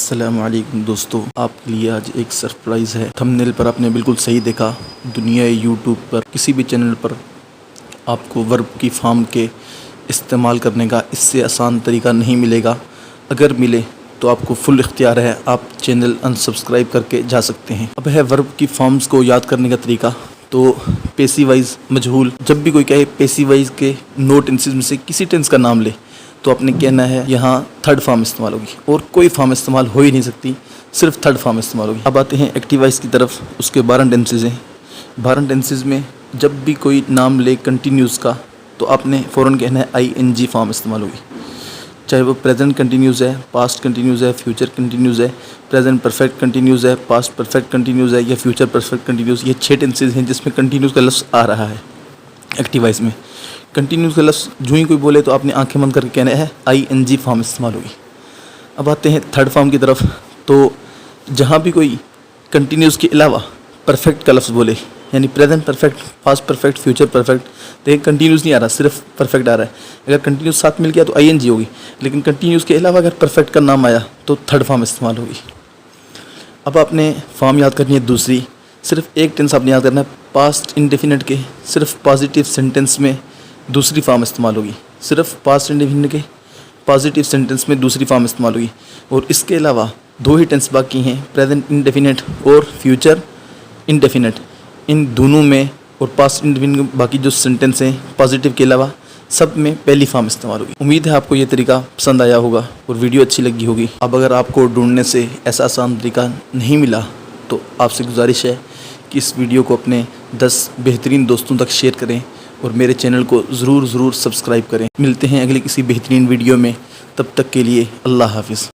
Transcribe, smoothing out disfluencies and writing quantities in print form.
अस्सलामुअलैकुम दोस्तों, आपके लिए आज एक सरप्राइज़ है। थंबनेल पर आपने बिल्कुल सही देखा। दुनिया यूट्यूब पर किसी भी चैनल पर आपको वर्ब की फॉर्म के इस्तेमाल करने का इससे आसान तरीका नहीं मिलेगा। अगर मिले तो आपको फुल इख्तियार है, आप चैनल अनसब्सक्राइब करके जा सकते हैं। अब है वर्ब की फॉर्म्स को याद करने का तरीका। तो पेसिव वाइज मजहूल, जब भी कोई कहे पेसिव वाइज के नो टेंसेस में से किसी टेंस का नाम ले तो आपने कहना है यहाँ थर्ड फॉर्म इस्तेमाल होगी और कोई फॉर्म इस्तेमाल हो ही नहीं सकती, सिर्फ थर्ड फॉर्म इस्तेमाल होगी। अब आते हैं एक्टिव वाइज की तरफ। उसके 12 टेंसेज हैं। 12 टेंसेज में जब भी कोई नाम ले कंटिन्यूस का तो आपने फ़ौरन कहना है ING फॉर्म इस्तेमाल होगी, चाहे वो प्रेजेंट कंटिन्यूस है, पास्ट कंटिन्यूस है, फ्यूचर कंटिन्यूस है, प्रेजेंट परफेक्ट कंटिन्यूस है, पास्ट परफेक्ट कंटिन्यूस है या फ्यूचर परफेक्ट कंटिन्यूस। ये 6 टेंसेज हैं जिसमें कंटिन्यूस का लफ्ज़ आ रहा है। एक्टिव वाइज में कंटिन्यूस का लफ्ज़ जो ही कोई बोले तो आपने आंखें बंद करके कहना है ING फॉर्म इस्तेमाल होगी। अब आते हैं थर्ड फॉर्म की तरफ। तो जहाँ भी कोई कंटिन्यूस के अलावा परफेक्ट का लफ्ज़ बोले, यानी present perfect, past perfect, future perfect, तो ये कंटिन्यूस नहीं आ रहा, सिर्फ परफेक्ट आ रहा है। अगर कंटिन्यूस साथ मिल गया तो ING होगी, लेकिन कंटिन्यूस के अलावा अगर परफेक्ट का नाम आया तो थर्ड फॉर्म इस्तेमाल होगी। अब आपने फॉर्म याद करनी है दूसरी। सिर्फ एक टेंस आपने याद करना है, पास्ट इंडेफिनिट के सिर्फ पॉजिटिव सेंटेंस में दूसरी फॉर्म इस्तेमाल होगी। सिर्फ पास्ट इंडेफिनिट के पॉजिटिव सेंटेंस में दूसरी फॉर्म इस्तेमाल होगी। और इसके अलावा 2 ही टेंस बाकी हैं, प्रेजेंट इंडेफिनिट और फ्यूचर इंडेफिनिट। इन दोनों में और पास्ट इंडेफिनिट बाकी जो सेंटेंस हैं पॉजिटिव के अलावा सब में पहली फॉर्म इस्तेमाल होगी। उम्मीद है आपको ये तरीका पसंद आया होगा और वीडियो अच्छी लगी होगी। अब अगर आपको ढूंढने से ऐसा आसान तरीका नहीं मिला तो आपसे गुजारिश है कि इस वीडियो को अपने 10 बेहतरीन दोस्तों तक शेयर करें और मेरे चैनल को ज़रूर सब्सक्राइब करें। मिलते हैं अगली किसी बेहतरीन वीडियो में, तब तक के लिए अल्लाह हाफ़िज़।